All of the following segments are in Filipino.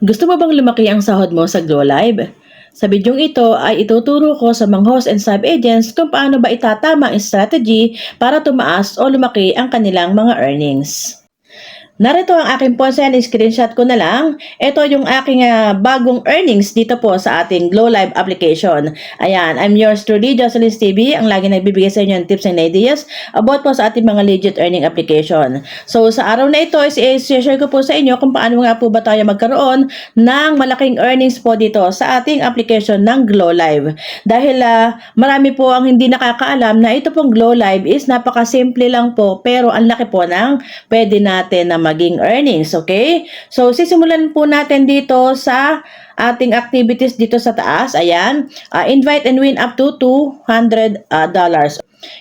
Gusto mo bang lumaki ang sahod mo sa Glow Live? Sa bidyong ito ay ituturo ko sa mga host and sub-agents kung paano ba itatama ang strategy para tumaas o lumaki ang kanilang mga earnings. Narito ang aking Ponsan, screenshot ko na lang. Ito yung aking bagong earnings dito po sa ating Glow Live application. Ayan, I'm yours truly, Jocelyn TV, ang lagi nagbibigay sa inyo ng tips and ideas about po sa ating mga legit earning application. So sa araw na ito, i-share ko po sa inyo kung paano nga po ba tayo magkaroon ng malaking earnings po dito sa ating application ng Glow Live. Dahil marami po ang hindi nakakaalam na ito pong Glow Live is napakasimple lang po pero ang laki po ng pwede natin na maging earnings, okay? So, sisimulan po natin dito sa ating activities dito sa taas. Ayan, invite and win up to $200.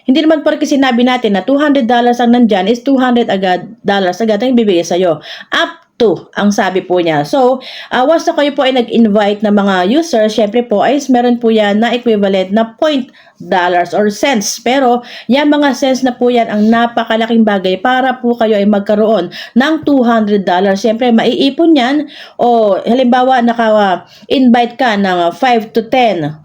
Hindi naman porque sinabi natin na $200 ang nandyan is $200 agad ang ibibigay sa'yo. Up to, ang sabi po niya. So, once na kayo po ay nag-invite ng mga users, syempre po ay meron po yan na equivalent na dollars or cents. Pero, yan mga cents na po yan ang napakalaking bagay para po kayo ay magkaroon ng $200. Syempre, maiipon yan o halimbawa naka-invite ka ng 5 to 10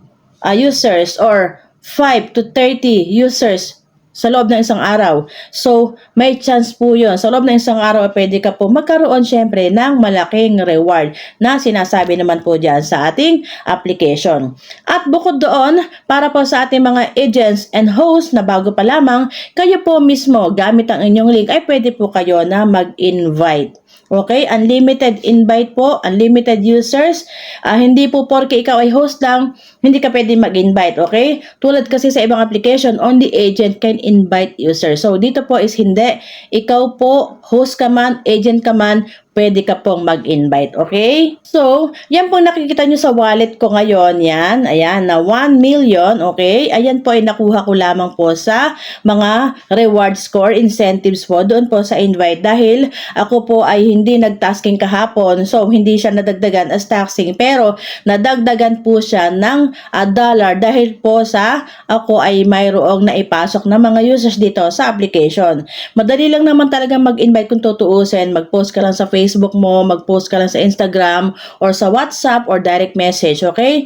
users or 5 to 30 users sa loob ng isang araw. So, may chance po yun. Sa loob ng isang araw, pwede ka po magkaroon syempre ng malaking reward na sinasabi naman po dyan sa ating application. At bukod doon, para po sa ating mga agents and hosts na bago pa lamang, kayo po mismo gamit ang inyong link ay pwede po kayo na mag-invite. Okay, unlimited invite po, unlimited users. Hindi po porke ikaw ay host lang, hindi ka pwede mag-invite, okay? Tulad kasi sa ibang application, only agent can invite users. So, dito po is hindi. Ikaw po, host ka man, agent ka man, pwede ka pong mag-invite, okay? So, yan po nakikita nyo sa wallet ko ngayon, yan. Ayan, na 1 million, okay? Ayan po ay nakuha ko lamang po sa mga reward score, incentives po, doon po sa invite. Dahil ako po ay hindi nag-tasking kahapon, so hindi siya nadagdagan as taxing. Pero, nadagdagan po siya ng $1 dahil po sa ako ay mayroong naipasok na mga users dito sa application. Madali lang naman talaga mag-invite kung tutuusin. Mag-post ka lang sa Facebook mo, mag-post ka lang sa Instagram or sa WhatsApp or direct message, okay?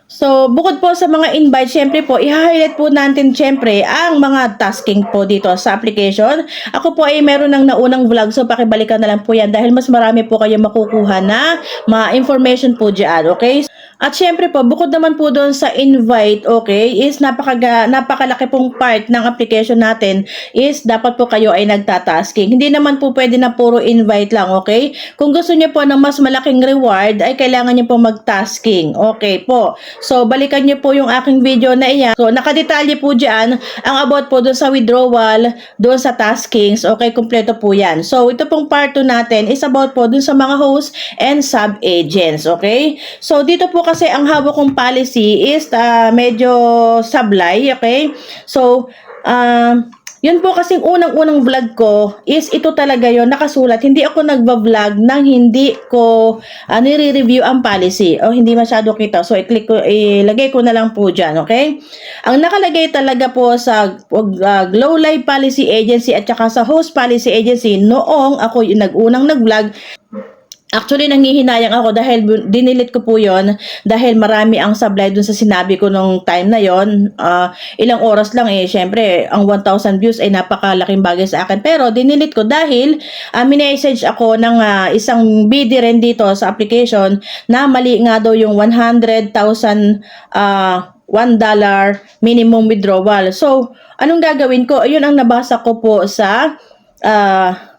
So, bukod po sa mga invite, syempre po, i-highlight po natin syempre ang mga tasking po dito sa application. Ako po ay meron ng naunang vlog, so pakibalikan na lang po yan dahil mas marami po kayo makukuha na mga information po dyan, okay? At syempre po, bukod naman po doon sa invite, okay, is napakalaki pong part ng application natin is dapat po kayo ay nagtatasking. Hindi naman po pwede na puro invite lang, okay? Kung gusto niyo po ng mas malaking reward, ay kailangan niyo po mag-tasking, okay po? So, balikan niyo po yung aking video na iyan. So, nakadetalye po dyan ang about po doon sa withdrawal, doon sa taskings, okay, kumpleto po yan. So, ito pong part 2 natin is about po doon sa mga hosts and sub-agents, okay? So, dito po kasi ang hawak kong policy is medyo sablay, okay? So, yun po kasing unang-unang vlog ko is ito talaga yon nakasulat. Hindi ako nagva-vlog nang hindi ko nire-review ang policy o hindi masyado kita. So, ilagay ko na lang po dyan, okay? Ang nakalagay talaga po sa Glow Live Policy Agency at saka sa Host Policy Agency noong ako yung nag-unang nag-vlog. Actually, nanghihinayang ako dahil dinilit ko po yon dahil marami ang sablay dun sa sinabi ko nung time na yon. Ilang oras lang syempre, ang 1,000 views ay napakalaking bagay sa akin. Pero dinilit ko dahil minessage ako ng isang biddy rin dito sa application na mali nga daw yung 100,000 $1 minimum withdrawal. So, anong gagawin ko? Ayun ang nabasa ko po sa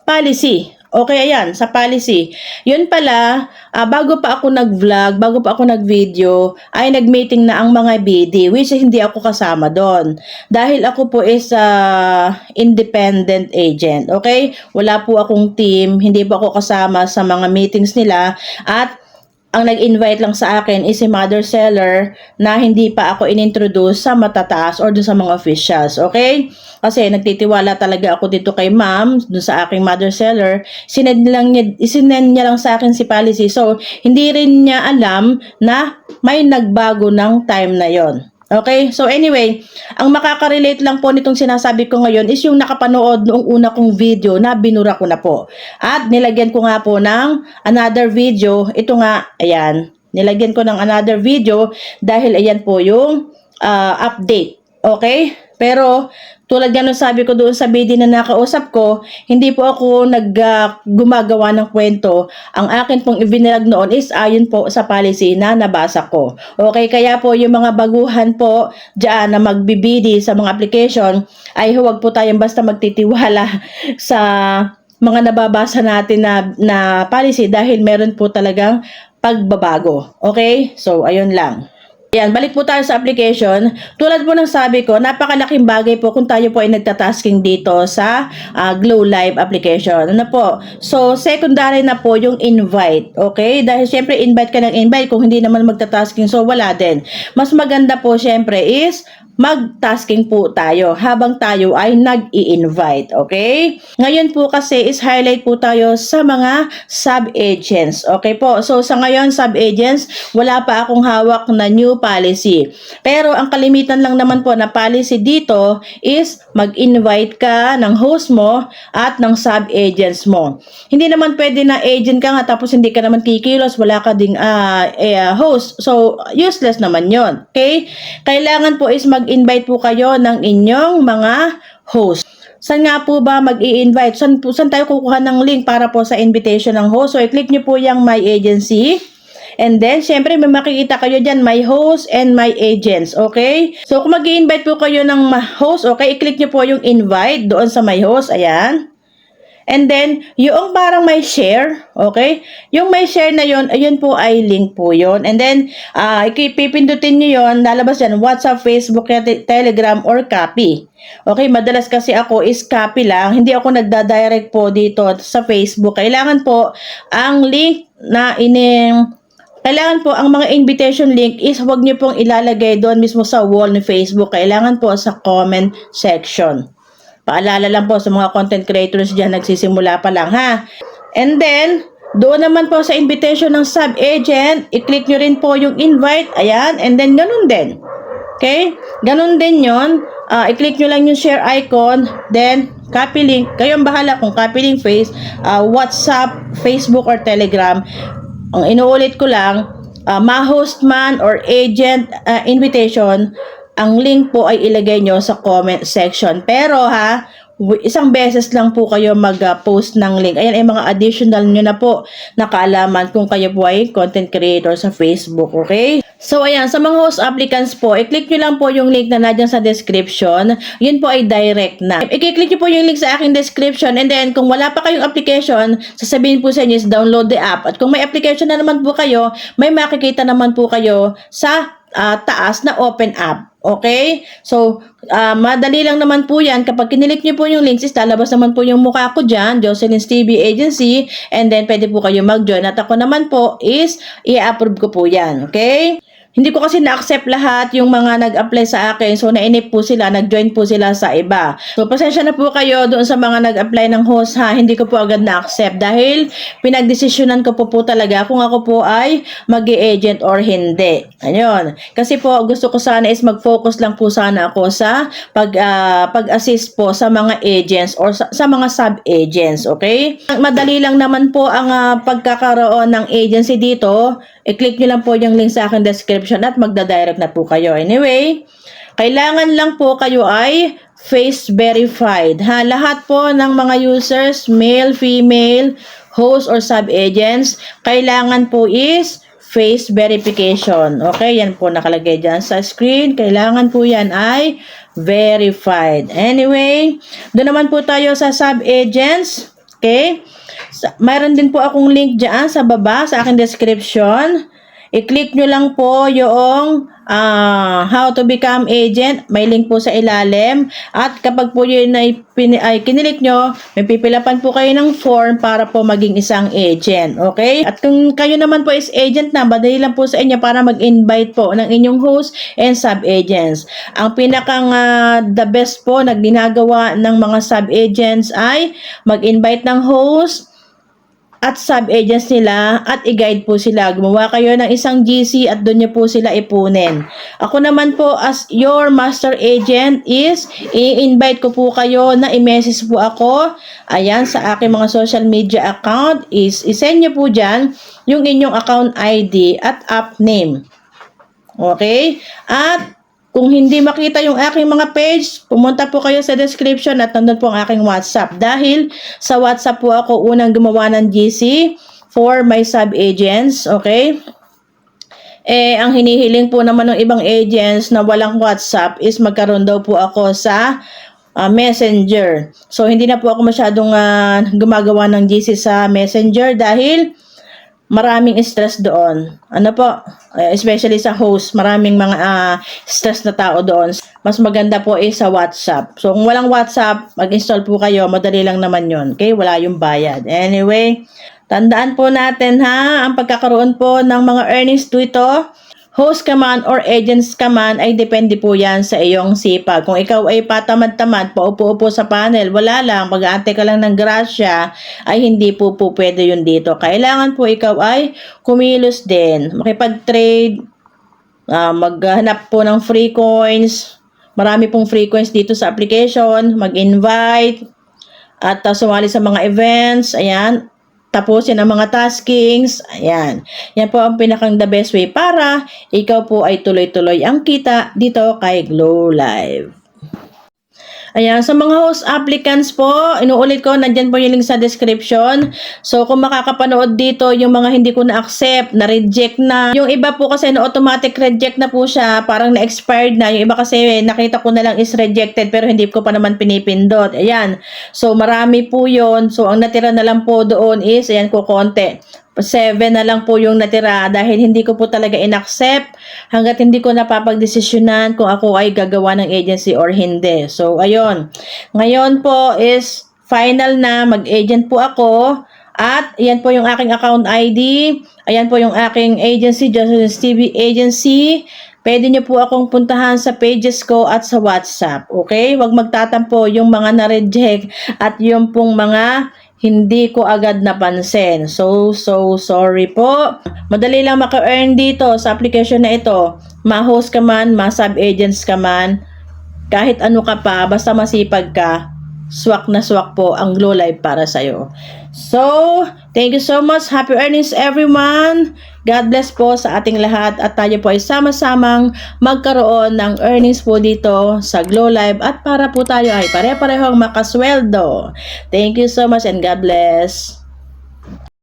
policy. Okay, ayan, sa policy. Yun pala, bago pa ako nag-vlog, bago pa ako nag-video, ay nag-meeting na ang mga BD, which hindi ako kasama doon. Dahil ako po is independent agent, okay? Wala po akong team, hindi po ako kasama sa mga meetings nila, at ang nag-invite lang sa akin is si mother seller na hindi pa ako inintroduce sa matataas or dun sa mga officials, okay? Kasi nagtitiwala talaga ako dito kay ma'am, dun sa aking mother seller. Isinend niya lang sa akin si policy. So, hindi rin niya alam na may nagbago ng time na yon. Okay? So anyway, ang makaka-relate lang po nitong sinasabi ko ngayon is yung nakapanood noong una kong video na binura ko na po. At nilagyan ko nga po ng another video. Ito nga, ayan. Nilagyan ko ng another video dahil ayan po yung update. Okay? Pero tulad nga nung sabi ko doon sa video na nakausap ko, hindi po ako gumagawa ng kwento. Ang akin pong ibinilag noon is ayon po sa policy na nabasa ko. Okay, kaya po yung mga baguhan po dyan na magbibidi sa mga application, ay huwag po tayong basta magtitiwala sa mga nababasa natin na policy dahil meron po talagang pagbabago. Okay? So, ayun lang. Yan, balik po tayo sa application. Tulad po ng sabi ko, napakalaking bagay po kung tayo po ay nagtatasking dito sa Glow Live application. Ano po? So, secondary na po yung invite. Okay? Dahil syempre invite ka ng invite kung hindi naman magtatasking, so wala din. Mas maganda po syempre is mag-tasking po tayo habang tayo ay nag-i-invite. Okay? Ngayon po kasi is highlight po tayo sa mga sub-agents. Okay po? So, sa ngayon, sub-agents, wala pa akong hawak na new policy. Pero, ang kalimitan lang naman po na policy dito is mag-invite ka ng host mo at ng sub-agents mo. Hindi naman pwede na agent ka nga tapos hindi ka naman kikilos, wala ka ding host. So, useless naman yon. Okay? Kailangan po is mag-invite po kayo ng inyong mga host. Saan nga po ba mag-i-invite? Saan tayo kukuha ng link para po sa invitation ng host? So, i-click nyo po yung My Agency. And then, syempre, may makikita kayo dyan, my host and my agents, okay? So, kung mag-i-invite po kayo ng host, okay, i-click nyo po yung invite doon sa my host, ayan. And then, yung parang may share, okay? Yung may share na yon, ayun po ay link po yon. And then, pipindutin nyo yon, lalabas yan, WhatsApp, Facebook, Telegram, or copy. Okay, madalas kasi ako is copy lang, hindi ako nagda-direct po dito sa Facebook. Kailangan po, ang link na kailangan po, ang mga invitation link is huwag nyo pong ilalagay doon mismo sa wall ni Facebook. Kailangan po sa comment section. Paalala lang po sa mga content creators dyan, nagsisimula pa lang ha. And then, doon naman po sa invitation ng sub-agent, i-click nyo rin po yung invite. Ayan, and then ganun din. Okay? Ganun din yun. I-click nyo lang yung share icon, then copy link. Kayo ang bahala kung copy link WhatsApp, Facebook, or Telegram. Ang inuulit ko lang, ma-host man or agent invitation, ang link po ay ilagay nyo sa comment section. Pero isang beses lang po kayo mag-post ng link. Ayan ay mga additional nyo na po na kaalaman kung kayo po ay content creator sa Facebook, okay? So, ayan, sa mga host applicants po, i-click nyo lang po yung link na nadyan sa description. Yun po ay direct na. I-click nyo po yung link sa aking description and then kung wala pa kayong application, sasabihin po sa inyo is download the app. At kung may application na naman po kayo, may makikita naman po kayo sa taas na open app. Okay? So, madali lang naman po yan. Kapag kinilik nyo po yung links, lalabas naman po yung mukha ko dyan, Jocelyn's TV Agency, and then pwede po kayo mag-join. At ako naman po is, i-approve ko po yan. Okay? Hindi ko kasi na-accept lahat yung mga nag-apply sa akin. So, nainip po sila, nag-join po sila sa iba. So, pasensya na po kayo doon sa mga nag-apply ng host ha. Hindi ko po agad na-accept dahil pinagdesisyonan ko po talaga kung ako po ay mag-i-agent or hindi. Ayun. Kasi po, gusto ko sana is mag-focus lang po sana ako sa pag-assist po sa mga agents or sa mga sub-agents. Okay? Madali lang naman po ang pagkakaroon ng agency dito. I-click nyo lang po yung link sa aking description at magda-direct na po kayo. Anyway, kailangan lang po kayo ay face verified. Lahat po ng mga users, male, female, host or sub-agents, kailangan po is face verification. Okay, yan po nakalagay dyan sa screen. Kailangan po yan ay verified. Anyway, doon naman po tayo sa sub-agents. Okay? Mayroon din po akong link dyan sa baba sa aking description. I-click nyo lang po yung how to become agent. May link po sa ilalim. At kapag po yun ay kinilik nyo, may pipilapan po kayo ng form para po maging isang agent. Okay? At kung kayo naman po is agent na, madali lang po sa inyo para mag-invite po ng inyong host and sub-agents. Ang pinakang the best po na ginagawa ng mga sub-agents ay mag-invite ng host, at sub-agents nila at i-guide po sila. Gumawa kayo ng isang GC at doon niyo po sila ipunin. Ako naman po as your master agent is i-invite ko po kayo na i-message po ako. Ayan, sa aking mga social media account is i-send niyo po dyan yung inyong account ID at app name. Okay? At kung hindi makita yung aking mga page, pumunta po kayo sa description at nandun po ang aking WhatsApp. Dahil sa WhatsApp po ako unang gumawa ng GC for my sub-agents. Okay? Ang hinihiling po naman ng ibang agents na walang WhatsApp is magkaroon daw po ako sa Messenger. So, hindi na po ako masyadong gumagawa ng GC sa Messenger dahil maraming stress doon. Ano po? Especially sa host, maraming mga stress na tao doon. Mas maganda po sa WhatsApp. So, kung walang WhatsApp, mag-install po kayo. Madali lang naman yon. Okay? Wala yung bayad. Anyway, tandaan po natin ang pagkakaroon po ng mga earnings dito. Host ka man or agents ka man ay depende po yan sa iyong sipag. Kung ikaw ay patamad-tamad, paupo-upo sa panel, wala lang, mag-aante ka lang ng grasya, ay hindi po pwede yun dito. Kailangan po ikaw ay kumilos din, makipag-trade, maghanap po ng free coins. Marami pong free coins dito sa application, mag-invite, at sumali sa mga events, ayan, tapusin ang mga taskings, ayan. Yan po ang pinakang the best way para ikaw po ay tuloy-tuloy ang kita dito kay Glow Live. Ayan, sa mga host applicants po, inuulit ko, nandyan po yung link sa description. So, kung makakapanood dito yung mga hindi ko na-accept, na-reject na. Yung iba po kasi na-automatic reject na po siya, parang na-expired na. Yung iba kasi nakita ko na lang is rejected pero hindi ko pa naman pinipindot. Ayan, so marami po yun. So, ang natira na lang po doon is, ayan ko konti. 7 na lang po yung natira dahil hindi ko po talaga in-accept hanggat hindi ko napapagdesisyonan kung ako ay gagawa ng agency or hindi. So, ayun. Ngayon po is final na. Mag-agent po ako. At ayan po yung aking account ID. Ayan po yung aking agency, Jocelyn's TV Agency. Pwede nyo po akong puntahan sa pages ko at sa WhatsApp. Okay? Huwag magtatampo yung mga na-reject at yung pong mga hindi ko agad napansin. So sorry po. Madali lang maka-earn dito sa application na ito. Ma-host ka man, ma-sub-agents ka man, kahit ano ka pa, basta masipag ka, swak na swak po ang Glow Live para sa'yo. So, thank you so much. Happy earnings everyone. God bless po sa ating lahat at tayo po ay sama-samang magkaroon ng earnings po dito sa Glow Live at para po tayo ay pare-parehong makasweldo. Thank you so much and God bless.